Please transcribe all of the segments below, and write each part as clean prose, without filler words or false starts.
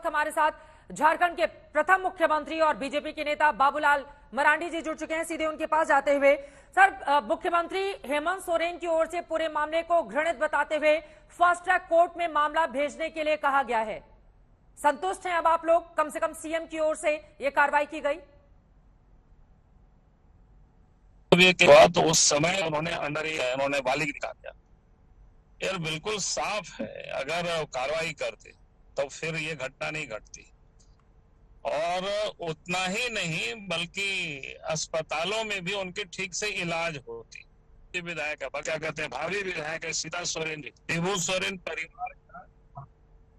हमारे साथ झारखंड के प्रथम मुख्यमंत्री और बीजेपी के नेता बाबूलाल मरांडी जी जुड़ चुके हैं। सीधे उनके पास जाते हुए, सर, मुख्यमंत्री हेमंत सोरेन की ओर से पूरे मामले को घृणित बताते हुए फास्ट ट्रैक कोर्ट में मामला भेजने के लिए कहा गया है। संतुष्ट हैं अब आप लोग? कम से कम सीएम की ओर से ये कार्रवाई की गई। के बाद तो उस समय उन्होंने बालिग निकाल दिया। यार बिल्कुल साफ है, अगर कार्रवाई करते तो फिर ये घटना नहीं घटती। और उतना ही नहीं बल्कि अस्पतालों में भी उनके ठीक से इलाज होती। विधायक है, क्या कहते हैं, भावी विधायक है सीता सोरेन जी, टिबू सोरेन परिवार का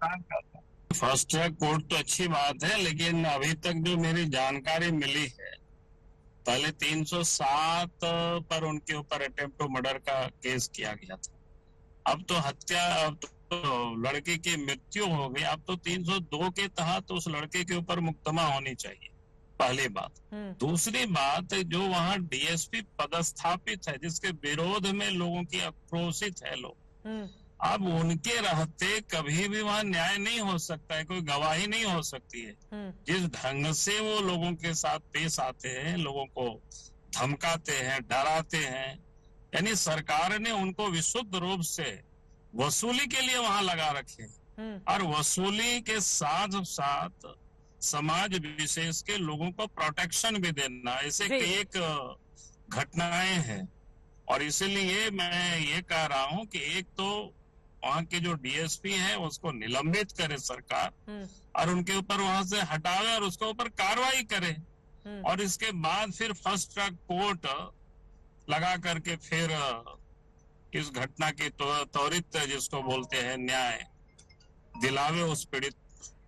काम करता है। फास्ट ट्रैक कोर्ट तो अच्छी बात है, लेकिन अभी तक जो मेरी जानकारी मिली है, पहले 307 पर उनके ऊपर अटेम्प्ट टू मर्डर का केस किया गया था। अब तो लड़के की मृत्यु हो गई। अब तो 302 के तहत उस लड़के के ऊपर मुकदमा होनी चाहिए, पहली बात। दूसरी बात, जो वहाँ डीएसपी पदस्थापित है, जिसके विरोध में लोगों की आक्रोशित है लोग, अब उनके रहते कभी भी वहाँ न्याय नहीं हो सकता है, कोई गवाही नहीं हो सकती है। जिस ढंग से वो लोगों के साथ पेश आते हैं, लोगों को धमकाते हैं, डराते हैं, यानी सरकार ने उनको विशुद्ध रूप से वसूली के लिए वहां लगा रखे हैं। और वसूली के साथ साथ समाज विशेष के लोगों को प्रोटेक्शन भी देना, ऐसे एक घटनाएं हैं। और इसीलिए मैं ये कह रहा हूं कि एक तो वहां के जो डीएसपी है उसको निलंबित करे सरकार, और उनके ऊपर वहां से हटावे और उसके ऊपर कार्रवाई करे। और इसके बाद फिर फास्ट ट्रैक कोर्ट लगा करके फिर इस घटना के त्वरित, जिसको बोलते हैं, न्याय दिलावे उस पीड़ित।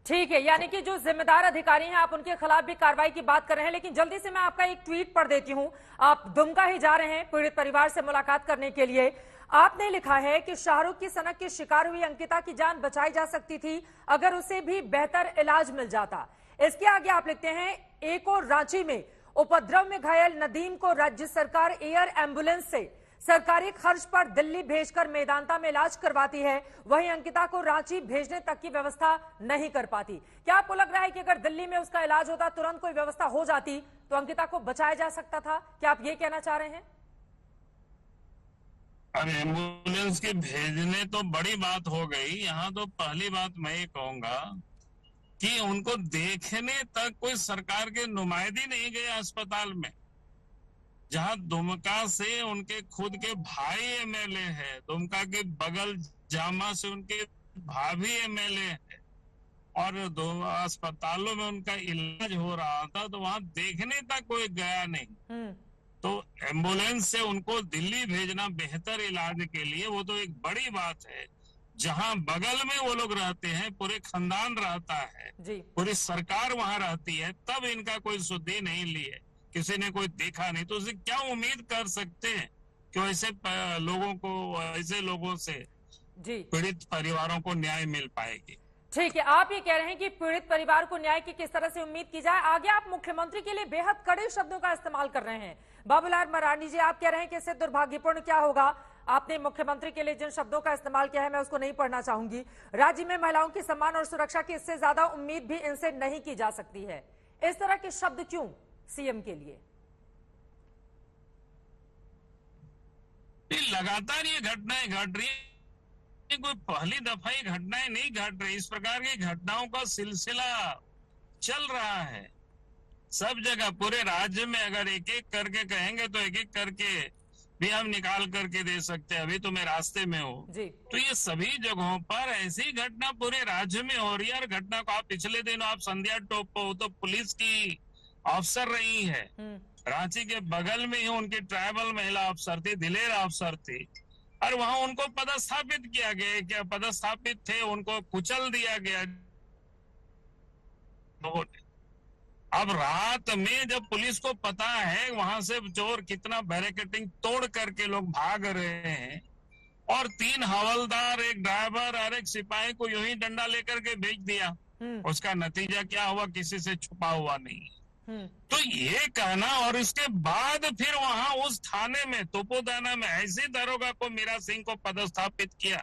ठीक है, यानी कि जो जिम्मेदार अधिकारी हैं आप उनके खिलाफ भी कार्रवाई की बात कर रहे हैं। लेकिन जल्दी से मैं आपका एक ट्वीट पढ़ देती हूं। आप दुमका ही जा रहे हैं पीड़ित परिवार से मुलाकात करने के लिए। आपने लिखा है कि शाहरुख की सनक की शिकार हुई अंकिता की जान बचाई जा सकती थी अगर उसे भी बेहतर इलाज मिल जाता। इसके आगे आप लिखते हैं, एक और रांची में उपद्रव में घायल नदीम को राज्य सरकार एयर एम्बुलेंस से सरकारी खर्च पर दिल्ली भेजकर मेदांता में इलाज करवाती है, वहीं अंकिता को रांची भेजने तक की व्यवस्था नहीं कर पाती। क्या आपको लग रहा है कि अगर दिल्ली में उसका इलाज होता, तुरंत कोई व्यवस्था हो जाती, तो अंकिता को बचाया जा सकता था? क्या आप ये कहना चाह रहे हैं? अब एम्बुलेंस के भेजने तो बड़ी बात हो गई। यहाँ तो पहली बात मैं ये कहूंगा कि उनको देखने तक कोई सरकार के नुमाइंदे नहीं गए अस्पताल में, जहां दुमका से उनके खुद के भाई एमएलए है, दुमका के बगल जामा से उनके भाभी एमएलए है, और अस्पतालों में उनका इलाज हो रहा था, तो वहां देखने तक कोई गया नहीं। तो एम्बुलेंस से उनको दिल्ली भेजना बेहतर इलाज के लिए, वो तो एक बड़ी बात है। जहां बगल में वो लोग रहते हैं, पूरे खानदान रहता है, पूरी सरकार वहां रहती है, तब इनका कोई सुधि नहीं लिए, किसी ने कोई देखा नहीं, तो उसे क्या उम्मीद कर सकते हैं कि ऐसे लोगों को, ऐसे लोगों से पीड़ित परिवारों को न्याय मिल पाएगी? ठीक है, आप ये कह रहे हैं कि पीड़ित परिवार को न्याय की किस तरह से उम्मीद की जाए। आगे आप मुख्यमंत्री के लिए बेहद कड़े शब्दों का इस्तेमाल कर रहे हैं। बाबूलाल मरांडी जी, आप कह रहे हैं कि इससे दुर्भाग्यपूर्ण क्या होगा। आपने मुख्यमंत्री के लिए जिन शब्दों का इस्तेमाल किया है, मैं उसको नहीं पढ़ना चाहूंगी। राज्य में महिलाओं की सम्मान और सुरक्षा की इससे ज्यादा उम्मीद भी इनसे नहीं की जा सकती है। इस तरह के शब्द क्यों सीएम के लिए? लगातार ये घटनाएं घट रही है, कोई पहली दफा ही घटनाएं नहीं घट रही। इस प्रकार की घटनाओं का सिलसिला चल रहा है सब जगह, पूरे राज्य में। अगर एक एक करके कहेंगे तो एक एक करके भी हम निकाल करके दे सकते हैं। अभी तो मैं रास्ते में हूँ, तो ये सभी जगहों पर ऐसी घटना पूरे राज्य में हो रही है। और घटना को आप पिछले दिन आप संध्या टोप्पो तो पुलिस की अफसर रही है, रांची के बगल में ही उनकी ट्राइबल महिला अफसर थी, दिलेर अफसर थी, और वहां उनको पदस्थापित किया गया। क्या पदस्थापित थे, उनको कुचल दिया गया। अब रात में जब पुलिस को पता है वहां से चोर कितना बैरिकेडिंग तोड़ करके लोग भाग रहे हैं, और 3 हवलदार, एक ड्राइवर और एक सिपाही को यूं ही डंडा लेकर के भेज दिया, उसका नतीजा क्या हुआ, किसी से छुपा हुआ नहीं। तो ये कहना, और इसके बाद फिर वहां उस थाने में तोपोदाना में ऐसे दरोगा को मीरा सिंह को पदस्थापित किया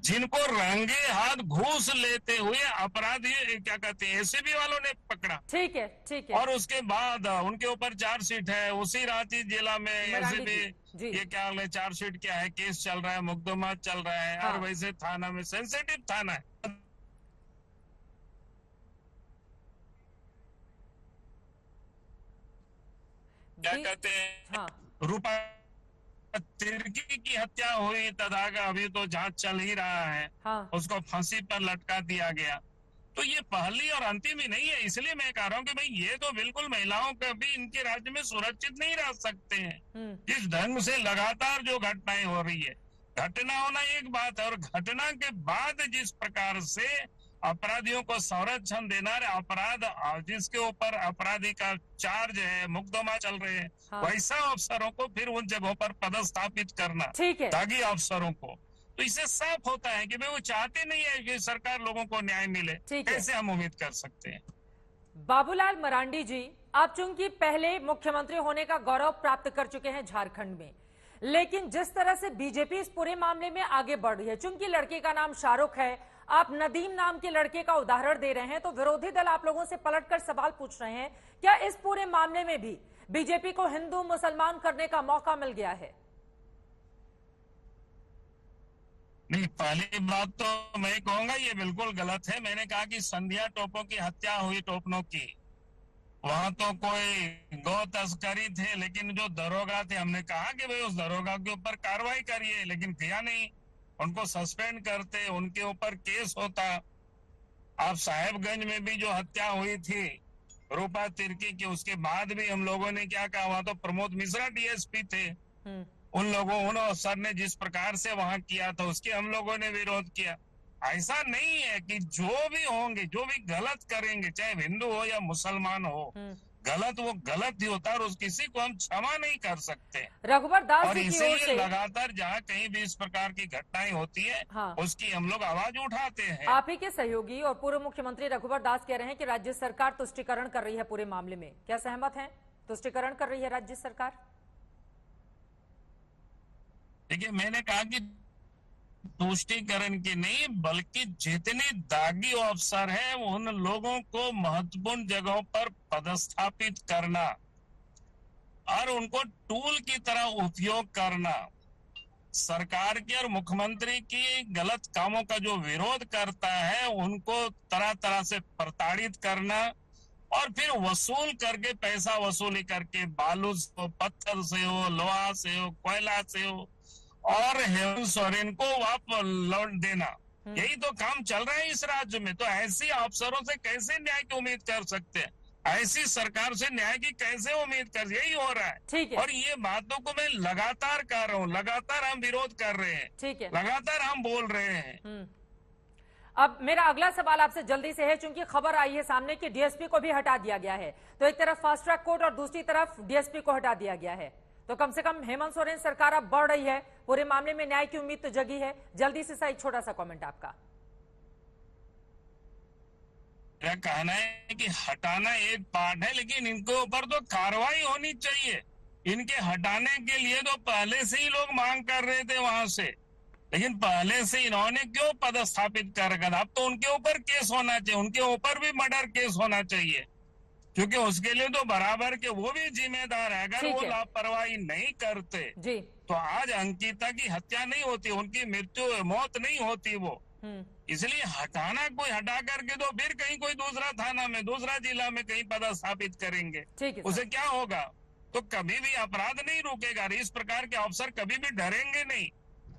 जिनको रंगे हाथ घूस लेते हुए अपराधी क्या कहते हैं एसीबी वालों ने पकड़ा। ठीक है, ठीक है। और उसके बाद उनके ऊपर चार्जशीट है, उसी रांची जिला में एसीबी ये क्या है चार्जशीट क्या है, केस चल रहा है, मुकदमा चल रहा है। और वैसे थाना में सेंसिटिव थाना है, क्या कहते हैं रूपा तिर्की की हत्या हुई, तदागा अभी तो जांच चल ही रहा है। उसको फांसी पर लटका दिया गया। तो ये पहली और अंतिम ही नहीं है। इसलिए मैं कह रहा हूँ कि भाई ये तो बिल्कुल महिलाओं का भी इनके राज्य में सुरक्षित नहीं रह सकते हैं। इस ढंग से लगातार जो घटनाएं हो रही है, घटना होना एक बात है, और घटना के बाद जिस प्रकार से अपराधियों को संरक्षण देना, अपराध जिसके ऊपर अपराधी का चार्ज है, मुकदमा चल रहे हैं, वैसा अफसरों को फिर उन जगहों पर पदस्थापित करना, दागी अफसरों को। तो इससे साफ होता है कि भाई वो चाहते नहीं है कि सरकार लोगों को न्याय मिले। कैसे हम उम्मीद कर सकते हैं? बाबूलाल मरांडी जी, आप चूंकि पहले मुख्यमंत्री होने का गौरव प्राप्त कर चुके हैं झारखंड में, लेकिन जिस तरह से बीजेपी इस पूरे मामले में आगे बढ़ रही है, चूंकि लड़के का नाम शाहरुख है, आप नदीम नाम के लड़के का उदाहरण दे रहे हैं, तो विरोधी दल आप लोगों से पलटकर सवाल पूछ रहे हैं, क्या इस पूरे मामले में भी बीजेपी को हिंदू मुसलमान करने का मौका मिल गया है? नहीं, पहली बात तो मैं कहूंगा ये बिल्कुल गलत है। मैंने कहा कि संध्या टोपो की हत्या हुई टोपनो की, वहां तो कोई गौ तस्करी थे, लेकिन जो दरोगा थे हमने कहा कि भाई उस दरोगा के ऊपर कार्रवाई करिए, लेकिन किया नहीं। उनको सस्पेंड करते, उनके ऊपर केस होता। आप साहेबगंज में भी जो हत्या हुई थी रूपा तिर्की की, उसके बाद भी हम लोगों ने क्या कहा, वहां तो प्रमोद मिश्रा डीएसपी थे, उन अफसर ने जिस प्रकार से वहां किया था उसके हम लोगों ने विरोध किया। ऐसा नहीं है कि जो भी होंगे, जो भी गलत करेंगे, चाहे हिंदू हो या मुसलमान हो, गलत वो गलत ही होता है, और किसी को हम क्षमा नहीं कर सकते। रघुवर दास और जी की ओर से लगातार जहाँ कहीं भी इस प्रकार की घटनाएं होती है, उसकी हम लोग आवाज उठाते हैं। आप ही के सहयोगी और पूर्व मुख्यमंत्री रघुवर दास कह रहे हैं कि राज्य सरकार तुष्टिकरण कर रही है पूरे मामले में, क्या सहमत हैं? तुष्टिकरण कर रही है राज्य सरकार? देखिए, मैंने कहा कि तुष्टिकरण की नहीं, बल्कि जितने दागी अफसर हैं उन लोगों को महत्वपूर्ण जगहों पर पदस्थापित करना और उनको टूल की तरह उपयोग करना, सरकार के और मुख्यमंत्री की गलत कामों का जो विरोध करता है उनको तरह तरह से प्रताड़ित करना, और फिर वसूल करके, पैसा वसूली करके, बालू से हो, पत्थर से हो, लोहा से हो, कोयला से हो, और हेमंत सोरेन को वापस लौट देना। यही तो काम चल रहा है इस राज्य में। तो ऐसे अफसरों से कैसे न्याय की उम्मीद कर सकते हैं? ऐसी सरकार से न्याय की कैसे उम्मीद कर? यही हो रहा है। और ये बातों को मैं लगातार कह रहा हूँ, लगातार हम विरोध कर रहे हैं, लगातार हम बोल रहे हैं। अब मेरा अगला सवाल आपसे जल्दी से है, चूंकि खबर आई है सामने कि डीएसपी को भी हटा दिया गया है, तो एक तरफ फास्ट ट्रैक कोर्ट और दूसरी तरफ डीएसपी को हटा दिया गया है, तो कम से कम हेमंत सोरेन सरकार अब बढ़ रही है, पूरे मामले में न्याय की उम्मीद तो जगी है। जल्दी से एक छोटा सा कमेंट आपका। मेरा कहना है कि हटाना एक पार्ट है, लेकिन इनके ऊपर तो कार्रवाई होनी चाहिए। इनके हटाने के लिए तो पहले से ही लोग मांग कर रहे थे वहां से, लेकिन पहले से इन्होंने क्यों पदस्थापित कर रखा? अब तो उनके ऊपर केस होना चाहिए, उनके ऊपर भी मर्डर केस होना चाहिए, क्योंकि उसके लिए तो बराबर के वो भी जिम्मेदार है। अगर वो लापरवाही नहीं करते तो आज अंकिता की हत्या नहीं होती, उनकी मौत नहीं होती वो। इसलिए हटाना, कोई हटा करके तो फिर कहीं कोई दूसरा थाना में, दूसरा जिला में कहीं पदस्थापित करेंगे, उसे क्या होगा? तो कभी भी अपराध नहीं रुकेगा। इस प्रकार के अफसर कभी भी डरेंगे नहीं।